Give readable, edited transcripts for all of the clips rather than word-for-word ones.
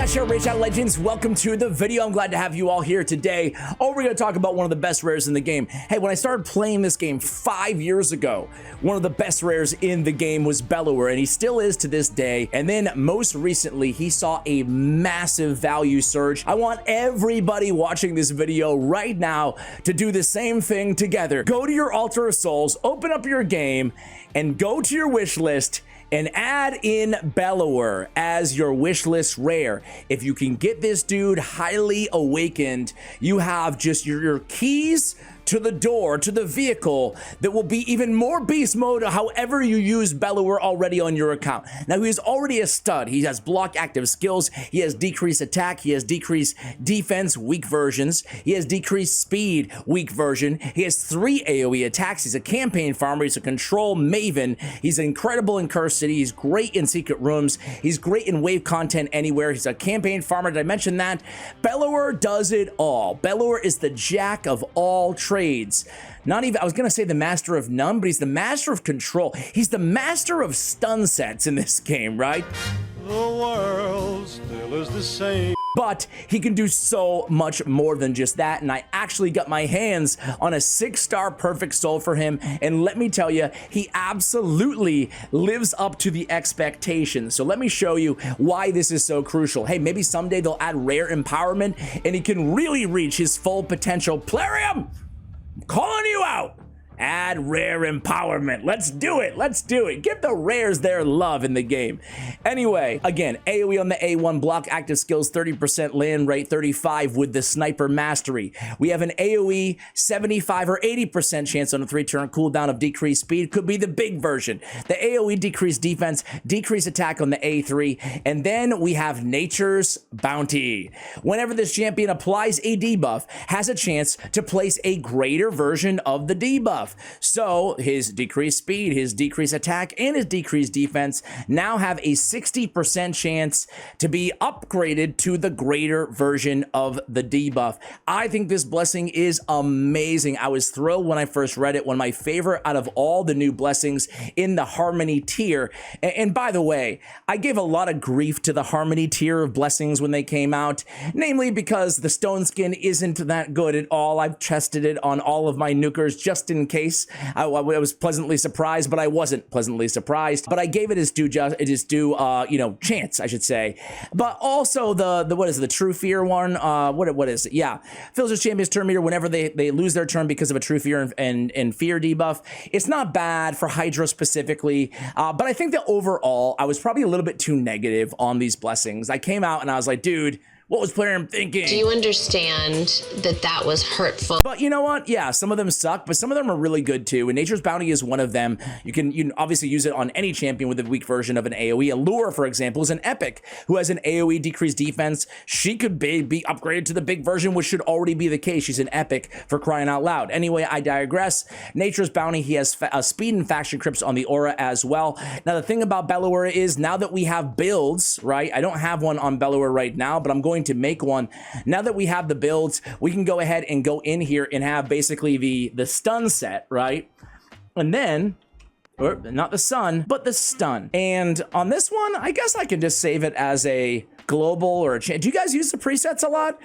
Reach out legends, welcome to the video. I'm glad to have you all here today. We're going to talk about one of the best rares in the game. Hey, when I started playing this game 5 years ago, one of the best rares in the game was Bellower, and he still is to this day. And then most recently, he saw a massive value surge. I want everybody watching this video right now to do the same thing together. Go to your Altar of Souls, open up your game, and go to your wish list and add in Bellower as your wish list rare. If you can get this dude highly awakened, you have just your keys to the door, to the vehicle that will be even more beast mode however you use Bellower already on your account. Now, he's already a stud. He has block active skills. He has decreased attack. He has decreased defense, weak versions. He has decreased speed, weak version. He has 3 AoE attacks. He's a campaign farmer. He's a control maven. He's incredible in Curse City. He's great in secret rooms. He's great in wave content anywhere. He's a campaign farmer. Did I mention that? Bellower does it all. Bellower is the jack of all trades. Not even, I was going to say the master of none, but he's the master of control. He's the master of stun sets in this game, right? The world still is the same. But he can do so much more than just that, and I actually got my hands on a 6-star perfect soul for him, and let me tell you, he absolutely lives up to the expectations. So let me show you why this is so crucial. Hey, maybe someday they'll add rare empowerment, and he can really reach his full potential. Plarium! Calling you out. Add rare empowerment. Let's do it. Let's do it. Give the rares their love in the game. Anyway, again, AoE on the A1, block active skills, 30% land rate, 35 with the sniper mastery. We have an AoE 75 or 80% chance on a 3-turn cooldown of decreased speed. Could be the big version. The AoE decreased defense, decreased attack on the A3, and then we have Nature's Bounty. Whenever this champion applies a debuff, has a chance to place a greater version of the debuff. So his decreased speed, his decreased attack, and his decreased defense now have a 60% chance to be upgraded to the greater version of the debuff. I think this blessing is amazing. I was thrilled when I first read it. One of my favorite out of all the new blessings in the Harmony tier. And by the way, I gave a lot of grief to the Harmony tier of blessings when they came out, namely because the stone skin isn't that good at all. I've tested it on all of my nukers just in case. I was pleasantly surprised, but I wasn't pleasantly surprised. But I gave it its due, chance, I should say. But also the what is it, the True Fear one? What is it? Yeah, fills his champion's turn meter whenever they lose their turn because of a True Fear and Fear debuff. It's not bad for Hydra specifically, but I think that overall I was probably a little bit too negative on these blessings. I came out and I was like, dude, what was Plarium thinking? Do you understand that that was hurtful? But you know what? Yeah, some of them suck, but some of them are really good too. And Nature's Bounty is one of them. You can obviously use it on any champion with a weak version of an AoE. Allure, for example, is an epic who has an AoE decreased defense. She could be upgraded to the big version, which should already be the case. She's an epic for crying out loud. Anyway, I digress. Nature's Bounty, he has speed and faction crypts on the aura as well. Now, the thing about Bellower is now that we have builds, right? I don't have one on Bellower right now, but I'm going to make one. Now that we have the builds, we can go ahead and go in here and have basically the stun set, right? And then, or not the sun, but the stun. And on this one, I guess I can just save it as a global or a do you guys use the presets a lot?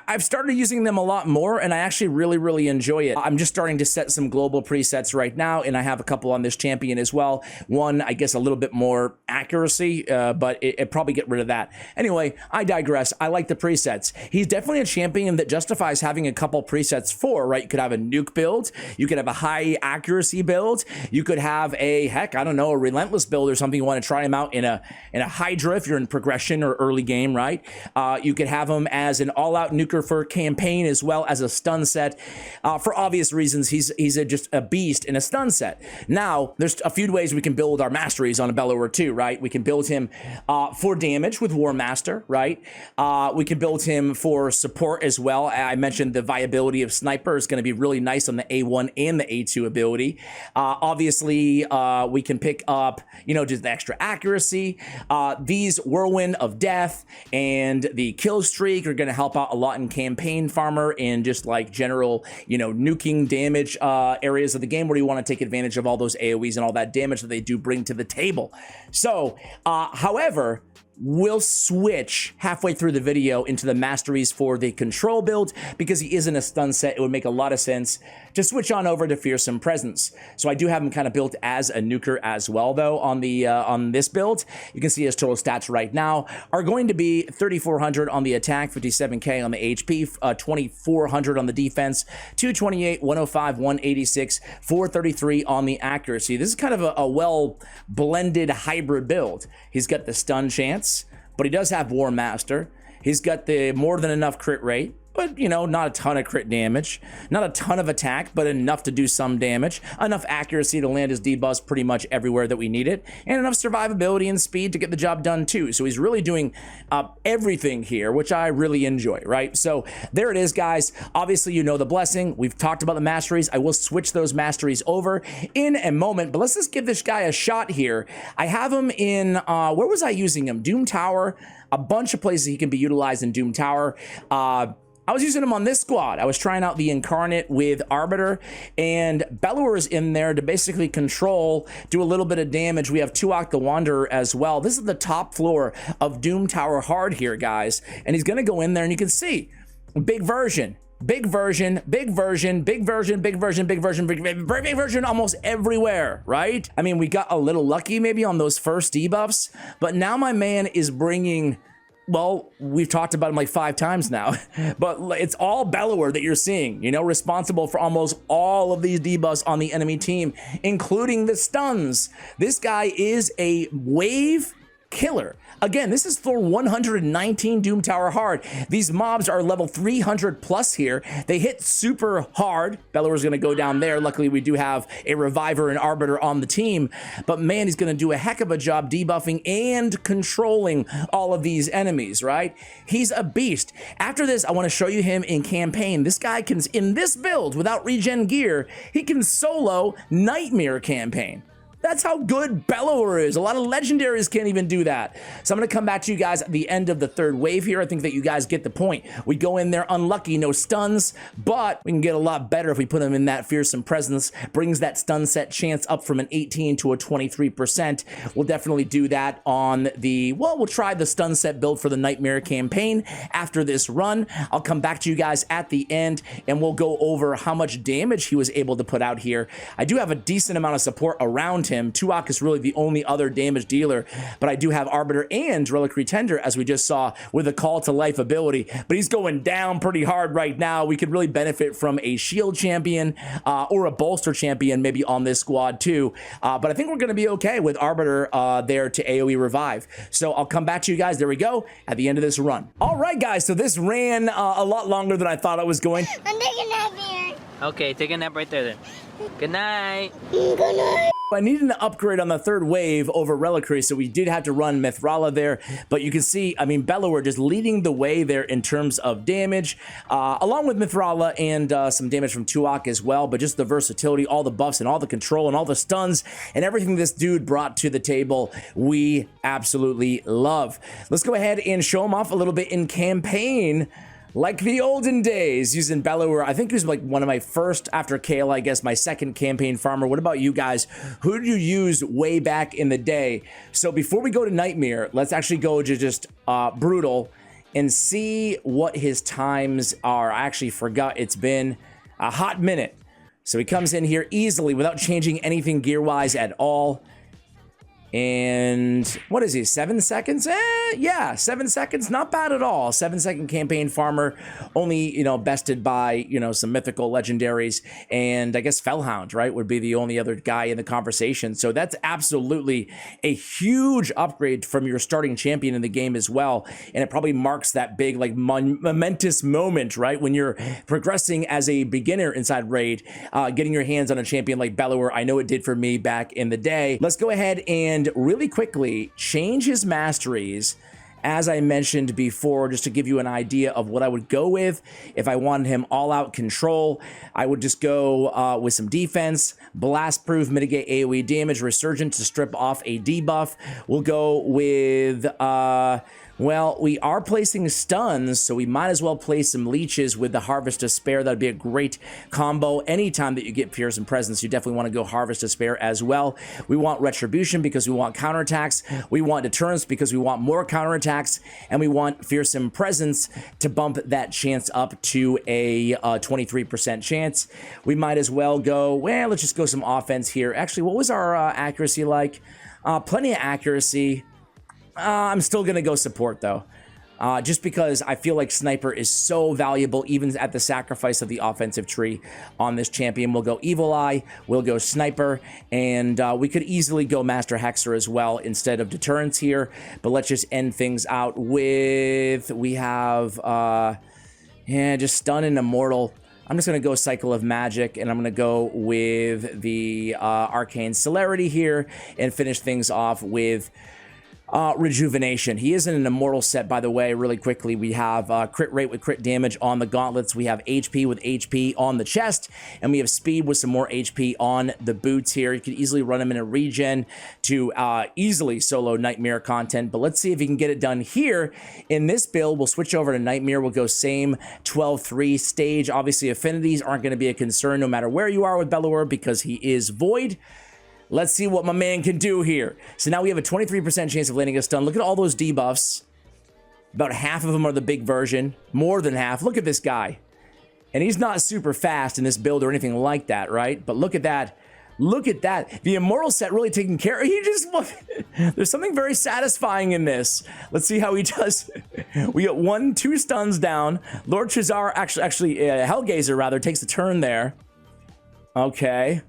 I've started using them a lot more, and I actually really enjoy it. I'm just starting to set some global presets right now, and I have a couple on this champion as well. One, I guess, a little bit more accuracy, but it probably get rid of that. Anyway, I digress. I like the presets. He's definitely a champion that justifies having a couple presets for, right? You could have a nuke build. You could have a high accuracy build. You could have a, heck, I don't know, a relentless build or something. You want to try him out in a Hydra if you're in progression or early game, right? You could have him as an all-out nuker for campaign as well as a stun set. For obvious reasons, he's just a beast in a stun set. Now, there's a few ways we can build our masteries on a Bellower too, right? We can build him for damage with War Master, right? We can build him for support as well. I mentioned the viability of Sniper is going to be really nice on the A1 and the A2 ability. Obviously, we can pick up, just the extra accuracy. These Whirlwind of Death and the Kill Streak are going to help out a lot in campaign farmer and just like general, nuking damage areas of the game where you want to take advantage of all those AoEs and all that damage that they do bring to the table. So, however, will switch halfway through the video into the Masteries for the control build because he isn't a stun set. It would make a lot of sense to switch on over to Fearsome Presence. So I do have him kind of built as a nuker as well, though, on the on this build. You can see his total stats right now are going to be 3,400 on the attack, 57k on the HP, 2,400 on the defense, 228, 105, 186, 433 on the accuracy. This is kind of a well-blended hybrid build. He's got the stun chance, but he does have War Master. He's got the more than enough crit rate, but, you know, not a ton of crit damage, not a ton of attack, but enough to do some damage, enough accuracy to land his debuffs pretty much everywhere that we need it, and enough survivability and speed to get the job done too. So he's really doing everything here, which I really enjoy, right? So there it is, guys. Obviously, you know the blessing. We've talked about the Masteries. I will switch those Masteries over in a moment, but let's just give this guy a shot here. I have him in, where was I using him? Doom Tower, a bunch of places he can be utilized in Doom Tower. I was using him on this squad. I was trying out the Incarnate with Arbiter, and Bellower'S in there to basically control, do a little bit of damage. We have Tuak the Wanderer as well. This is the top floor of Doom Tower hard here, guys. And he's going to go in there, and you can see, big version. Big version, big version, big version, big version, big version, big version almost everywhere, right? I mean, we got a little lucky maybe on those first debuffs, but now my man is bringing... Well, we've talked about him like 5 times now, but it's all Bellower that you're seeing, you know, responsible for almost all of these debuffs on the enemy team, including the stuns. This guy is a wave killer. Again, this is floor 119 Doom Tower hard. These mobs are level 300 plus here. They hit super hard. Bellower's going to go down there. Luckily, we do have a Reviver and Arbiter on the team. But man, he's going to do a heck of a job debuffing and controlling all of these enemies, right? He's a beast. After this, I want to show you him in campaign. This guy can, in this build, without regen gear, he can solo Nightmare campaign. That's how good Bellower is. A lot of legendaries can't even do that. So I'm going to come back to you guys at the end of the third wave here. I think that you guys get the point. We go in there unlucky, no stuns, but we can get a lot better if we put him in that Fearsome Presence. Brings that stun set chance up from an 18 to a 23%. We'll definitely do that on the, well, we'll try the stun set build for the Nightmare campaign after this run. I'll come back to you guys at the end, and we'll go over how much damage he was able to put out here. I do have a decent amount of support around him. Tuak is really the only other damage dealer, but I do have Arbiter and Reliquary Tender, as we just saw, with a Call to Life ability, but he's going down pretty hard right now. We could really benefit from a shield champion or a bolster champion maybe on this squad too, but I think we're going to be okay with Arbiter there to AoE revive. So I'll come back to you guys. There we go at the end of this run. All right, guys, so this ran a lot longer than I thought it was going. I'm taking a nap here. Okay, take a nap right there then. Good night. Good night. I needed an upgrade on the third wave over Reliquary, so we did have to run Mithrala there, but you can see, I mean, Bellower just leading the way there in terms of damage, along with Mithrala and some damage from Tuak as well, but just the versatility, all the buffs and all the control and all the stuns and everything this dude brought to the table, we absolutely love. Let's go ahead and show him off a little bit in campaign. Like the olden days, using Bellower. I think he was like one of my first, after Kale, I guess, my second campaign farmer. What about you guys? Who did you use way back in the day? So before we go to Nightmare, let's actually go to just Brutal and see what his times are. I actually forgot. It's been a hot minute. So he comes in here easily without changing anything gear-wise at all. And what is he, 7 seconds? Yeah, 7 seconds, not bad at all. 7-second campaign farmer, only, you know, bested by, you know, some mythical legendaries, and I guess Fellhound, right, would be the only other guy in the conversation. So that's absolutely a huge upgrade from your starting champion in the game as well, and it probably marks that big, like, momentous moment, right, when you're progressing as a beginner inside Raid, getting your hands on a champion like Bellower. I know it did for me back in the day. Let's go ahead and really quickly change his masteries, as I mentioned before, just to give you an idea of what I would go with. If I wanted him all-out control, I would just go with some defense, blast-proof, mitigate AoE damage, resurgent to strip off a debuff. We'll go with Well, we are placing stuns, so we might as well place some leeches with the Harvest of Despair. That'd be a great combo. Anytime that you get Fearsome Presence, you definitely want to go Harvest of Despair as well. We want Retribution because we want counterattacks. We want Deterrence because we want more counterattacks. And we want Fearsome Presence to bump that chance up to a 23% chance. We might as well go, well, let's just go some offense here. Actually, what was our accuracy like? Plenty of accuracy. I'm still going to go support, though, just because I feel like Sniper is so valuable, even at the sacrifice of the offensive tree on this champion. We'll go Evil Eye, we'll go Sniper, and we could easily go Master Hexer as well instead of Deterrence here, but let's just end things out with, we have, just Stun and Immortal. I'm just going to go Cycle of Magic, and I'm going to go with the Arcane Celerity here and finish things off with Rejuvenation. He is in an immortal set, by the way. Really quickly, we have crit rate with crit damage on the gauntlets. We have HP with HP on the chest, and we have speed with some more HP on the boots here. You could easily run him in a regen to easily solo Nightmare content, but let's see if he can get it done here. In this build, we'll switch over to Nightmare. We'll go same 12-3 stage. Obviously, affinities aren't going to be a concern no matter where you are with Bellower because he is Void. Let's see what my man can do here. So now we have a 23% chance of landing a stun. Look at all those debuffs. About half of them are the big version. More than half. Look at this guy. And he's not super fast in this build or anything like that, right? But look at that. Look at that. The Immortal set really taking care of. He just, there's something very satisfying in this. Let's see how he does. We got 2 stuns down. Lord Chazar, actually, Hellgazer rather, takes the turn there. Okay.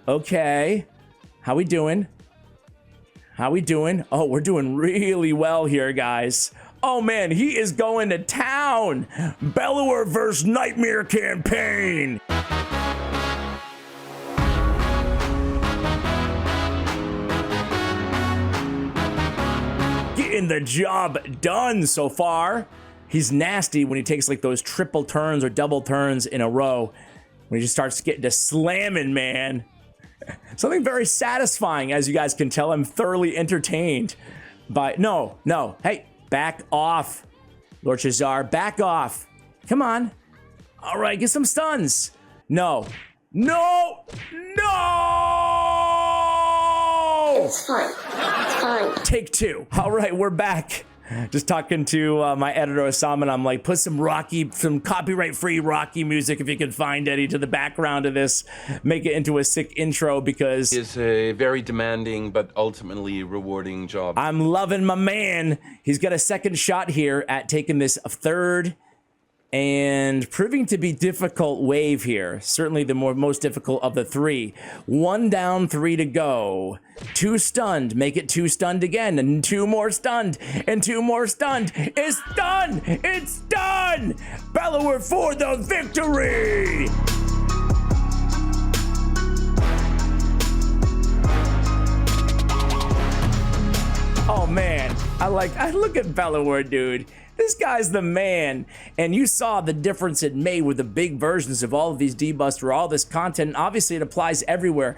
Okay. How we doing? How we doing? Oh, we're doing really well here, guys. Oh, man, he is going to town. Bellower vs. Nightmare campaign. Getting the job done so far. He's nasty when he takes like those triple turns or double turns in a row. When he just starts getting to slamming, man. Something very satisfying, as you guys can tell. I'm thoroughly entertained by... No. Hey, back off. Lord Chazar, back off. Come on. All right, get some stuns. No. It's fine. It's fine. Take 2. All right, we're back. Just talking to my editor Osama, and I'm like, put some copyright-free Rocky music if you can find any to the background of this. Make it into a sick intro because it's a very demanding but ultimately rewarding job. I'm loving my man. He's got a second shot here at taking this third and proving to be difficult wave here. Certainly the most difficult of the 3. 1 down, 3 to go. 2 stunned, make it 2 stunned again, and 2 more stunned, and 2 more stunned. It's done! It's done! Bellower for the victory! Oh man, I look at Bellower, dude. This guy's the man, and you saw the difference it made with the big versions of all of these debuffs for all this content, and obviously it applies everywhere.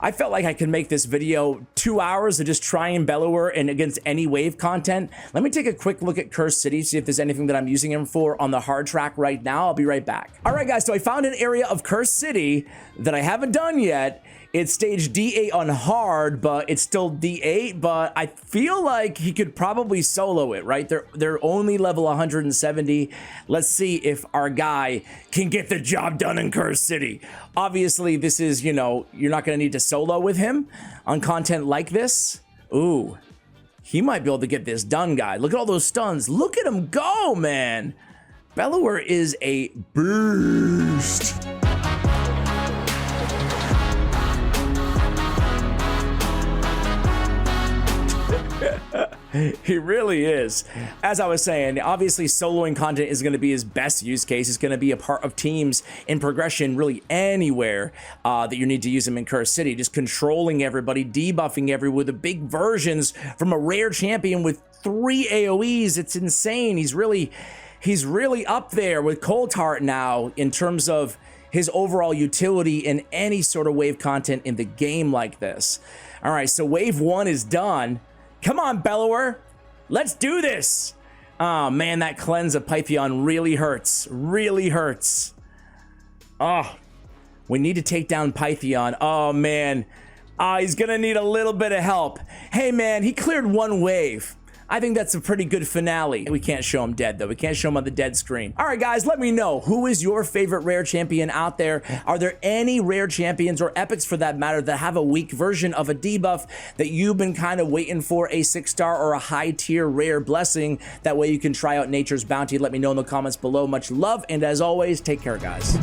I felt like I could make this video 2 hours of just trying Bellower and against any wave content. Let me take a quick look at Cursed City, see if there's anything that I'm using him for on the hard track right now. I'll be right back. All right, guys, so I found an area of Cursed City that I haven't done yet. It's stage D8 on hard, but it's still D8, but I feel like he could probably solo it, right? They're only level 170. Let's see if our guy can get the job done in Cursed City. Obviously, this is, you know, you're not going to need to solo with him on content like this. Ooh, he might be able to get this done, guy. Look at all those stuns. Look at him go, man. Bellower is a beast. He really is. As I was saying, obviously soloing content is going to be his best use case. It's going to be a part of teams in progression really anywhere that you need to use him in Cursed City. Just controlling everybody, debuffing everyone with the big versions from a rare champion with 3 AoEs. It's insane. He's really up there with Cold Heart now in terms of his overall utility in any sort of wave content in the game like this. All right, so wave 1 is done. Come on, Bellower. Let's do this. Oh man, that cleanse of Pythion really hurts. Really hurts. Oh, we need to take down Pythion. Oh man. He's gonna need a little bit of help. Hey man, he cleared one wave. I think that's a pretty good finale. We can't show him dead though. We can't show him on the dead screen. All right, guys, let me know. Who is your favorite rare champion out there? Are there any rare champions or epics for that matter that have a weak version of a debuff that you've been kind of waiting for a 6-star or a high tier rare blessing? That way you can try out Nature's Bounty. Let me know in the comments below. Much love. And as always, take care, guys.